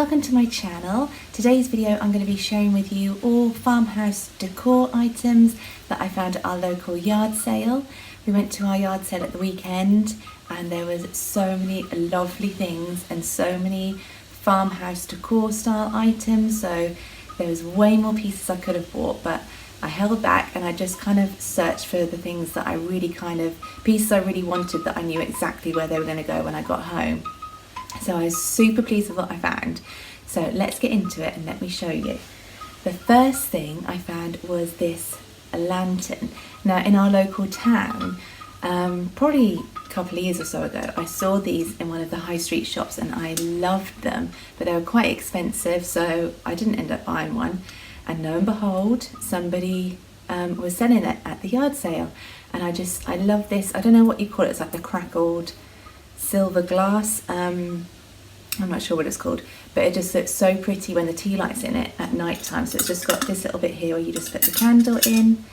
welcome to my channel. Today's video I'm going to be sharing with you all farmhouse decor items that I found at our local yard sale. We went to our yard sale at the weekend and there was so many lovely things and so many farmhouse decor style items, so there was way more pieces I could have bought, but I held back and I just kind of searched for the things that I really pieces I really wanted, that I knew exactly where they were going to go when I got home. So I was super pleased with what I found. So let's get into it and let me show you. The first thing I found was this lantern. Now in our local town, probably a couple of years or so ago, I saw these in one of the high street shops and I loved them, but they were quite expensive, so I didn't end up buying one. And lo and behold, somebody was selling it at the yard sale, and I love this. I don't know what you call it. It's like the crackled silver glass. I'm not sure what it's called, but it just looks so pretty when the tea light's in it at night time. So it's just got this little bit here where you just put the candle in,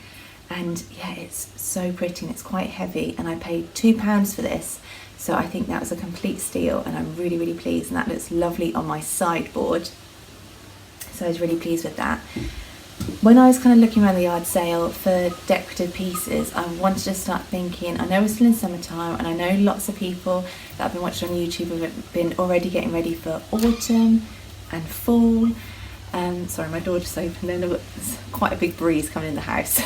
and yeah, it's so pretty and it's quite heavy, and I paid £2 for this, so I think that was a complete steal and I'm really pleased, and that looks lovely on my sideboard. So I was really pleased with that. When I was kind of looking around the yard sale for decorative pieces, I wanted to start thinking, I know we're still in summertime and I know lots of people that I've been watching on YouTube have been already getting ready for autumn and fall. Sorry, my door just opened and there's quite a big breeze coming in the house.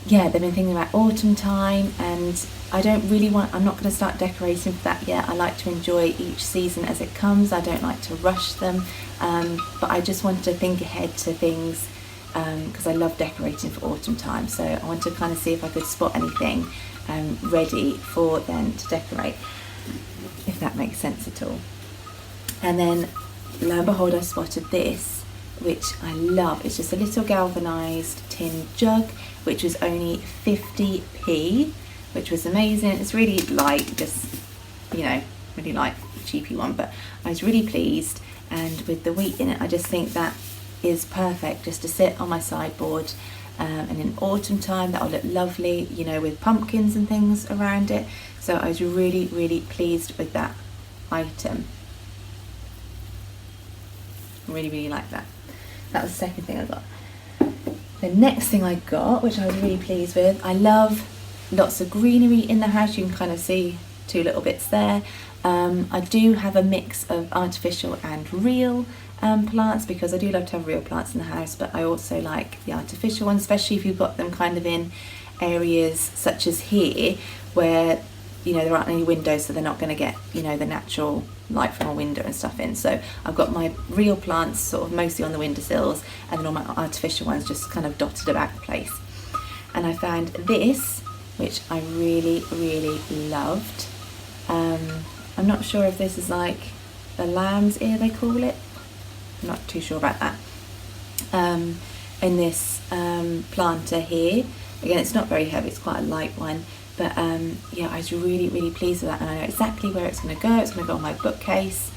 Yeah, they've been thinking about autumn time, and I'm not going to start decorating for that yet. I like to enjoy each season as it comes. I don't like to rush them, but I just wanted to think ahead to things because I love decorating for autumn time. So I wanted to kind of see if I could spot anything ready for then to decorate, if that makes sense at all. And then lo and behold, I spotted this, which I love. It's just a little galvanised tin jug, which was only 50p, which was amazing. It's really light, just, you know, really light, cheapy one, but I was really pleased. And with the wheat in it, I just think that is perfect just to sit on my sideboard, and in autumn time that'll look lovely, you know, with pumpkins and things around it. So I was really pleased with that item. Really like that. That was the second thing I got. The next thing I got, which I was really pleased with, I love lots of greenery in the house. You can kind of see two little bits there. I do have a mix of artificial and real plants, because I do love to have real plants in the house, but I also like the artificial ones, especially if you've got them kind of in areas such as here where, you know, there aren't any windows, so they're not going to get, you know, the natural light from a window and stuff in. So I've got my real plants sort of mostly on the windowsills, and then all my artificial ones just kind of dotted about the place. And I found this, which I really loved. I'm not sure if this is like a lamb's ear, they call it. I'm not too sure about that. In this planter here, again, it's not very heavy, it's quite a light one. But yeah, I was really pleased with that, and I know exactly where it's going to go. It's going to go on my bookcase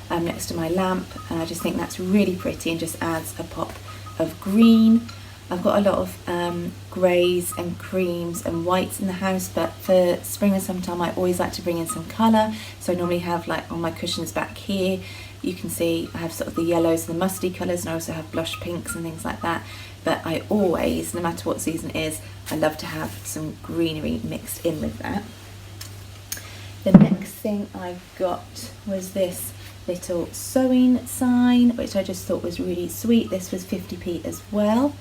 next to my lamp, and I just think that's really pretty and just adds a pop of green. I've got a lot of greys and creams and whites in the house, but for spring and summertime I always like to bring in some colour. So I normally have, like on my cushions back here, you can see I have sort of the yellows and the musty colours, and I also have blush pinks and things like that. But I always, no matter what season it is, I love to have some greenery mixed in with that. The next thing I got was this little sewing sign, which I just thought was really sweet. This was 50p as well,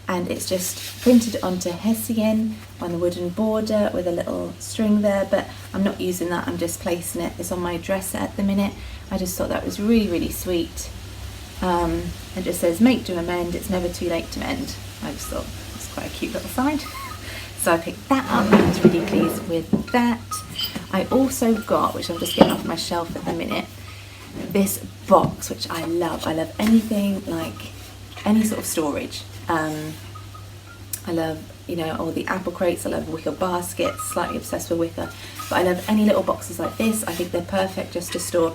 and it's just printed onto hessian on the wooden border with a little string there, but I'm not using that, I'm just placing it. It's on my dresser at the minute. I just thought that was really sweet. It just says, make, do, amend, it's never too late to mend. I just thought it's quite a cute little sign. So I picked that up and I was really pleased with that. I also got, which I'm just getting off my shelf at the minute, this box, which I love. I love anything like any sort of storage. I love, you know, all the apple crates. I love wicker baskets, slightly obsessed with wicker, but I love any little boxes like this. I think they're perfect just to store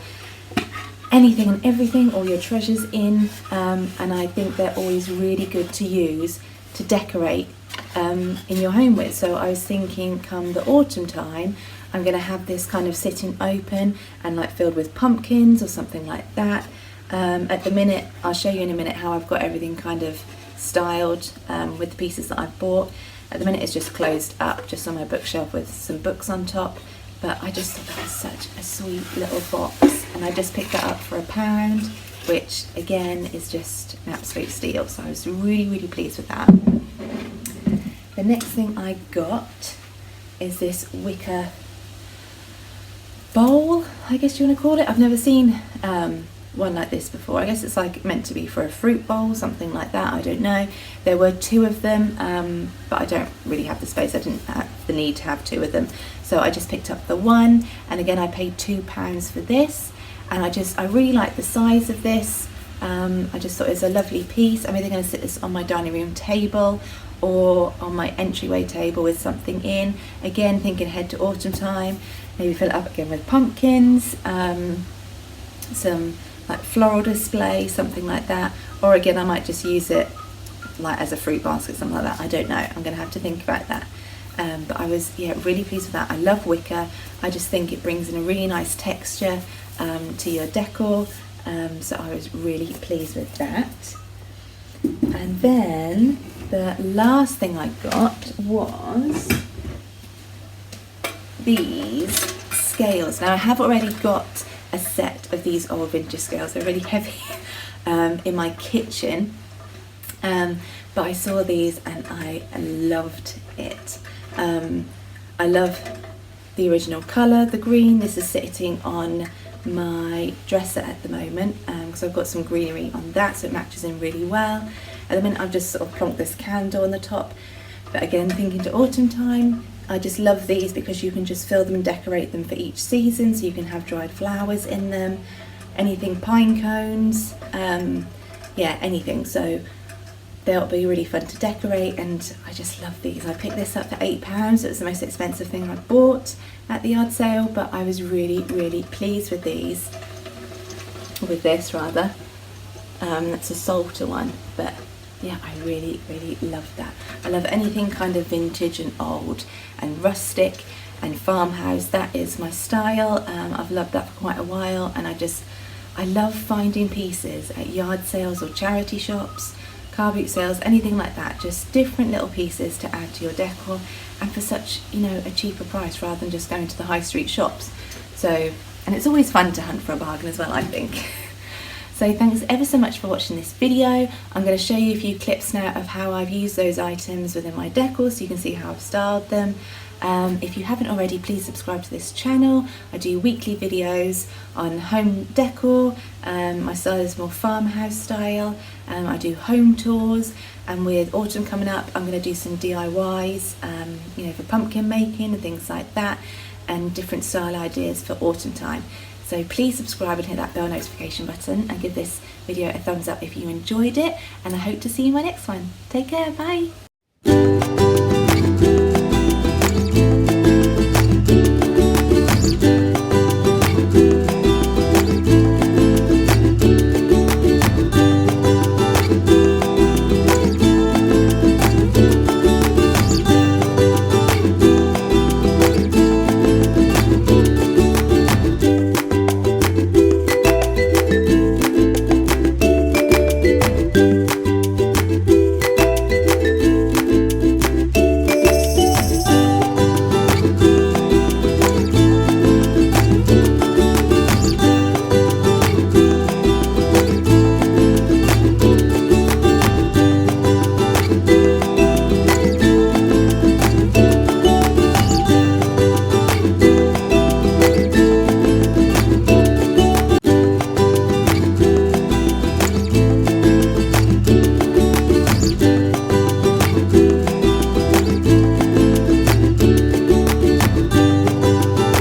anything and everything, all your treasures in, and I think they're always really good to use to decorate in your home with. So I was thinking come the autumn time, I'm going to have this kind of sitting open and like filled with pumpkins or something like that. At the minute, I'll show you in a minute how I've got everything kind of styled with the pieces that I've bought. At the minute it's just closed up, just on my bookshelf with some books on top, but I just thought that was such a sweet little box, and I just picked that up for £1, which again is just an absolute steal, so I was really pleased with that. The next thing I got is this wicker bowl, I guess you want to call it. I've never seen one like this before. I guess it's like meant to be for a fruit bowl, something like that, I don't know. There were 2 of them, but I don't really have the space. I didn't have the need to have 2 of them, so I just picked up the one, and again I paid £2 for this, and I really like the size of this. I just thought it was a lovely piece. I'm either going to sit this on my dining room table or on my entryway table with something in. Again, thinking ahead to autumn time, maybe fill it up again with pumpkins, some like floral display, something like that, or again I might just use it like as a fruit basket, something like that. I don't know, I'm gonna have to think about that. But I was really pleased with that. I love wicker. I just think it brings in a really nice texture to your decor, so I was really pleased with that. And then the last thing I got was these scales. Now I have already got a set of these old vintage scales. They're really heavy in my kitchen, but I saw these and I loved it. I love the original colour, the green. This is sitting on my dresser at the moment because I've got some greenery on that, so it matches in really well. At the minute I've just sort of plonked this candle on the top, but again thinking to autumn time, I just love these because you can just fill them and decorate them for each season, so you can have dried flowers in them, anything, pine cones, yeah, anything. So they'll be really fun to decorate, and I just love these. I picked this up for £8. It was the most expensive thing I bought at the yard sale, but I was really pleased with these, with this rather. That's a salter one, but yeah, I really love that. I love anything kind of vintage and old and rustic and farmhouse. That is my style. I've loved that for quite a while, and I love finding pieces at yard sales or charity shops, car boot sales, anything like that. Just different little pieces to add to your decor, and for such, a cheaper price rather than just going to the high street shops. So, and it's always fun to hunt for a bargain as well, I think. So thanks ever so much for watching this video. I'm going to show you a few clips now of how I've used those items within my decor, so you can see how I've styled them. If you haven't already, please subscribe to this channel. I do weekly videos on home decor. My style is more farmhouse style. I do home tours, and with autumn coming up I'm going to do some DIYs, for pumpkin making and things like that, and different style ideas for autumn time. So please subscribe and hit that bell notification button, and give this video a thumbs up if you enjoyed it, and I hope to see you in my next one. Take care, bye!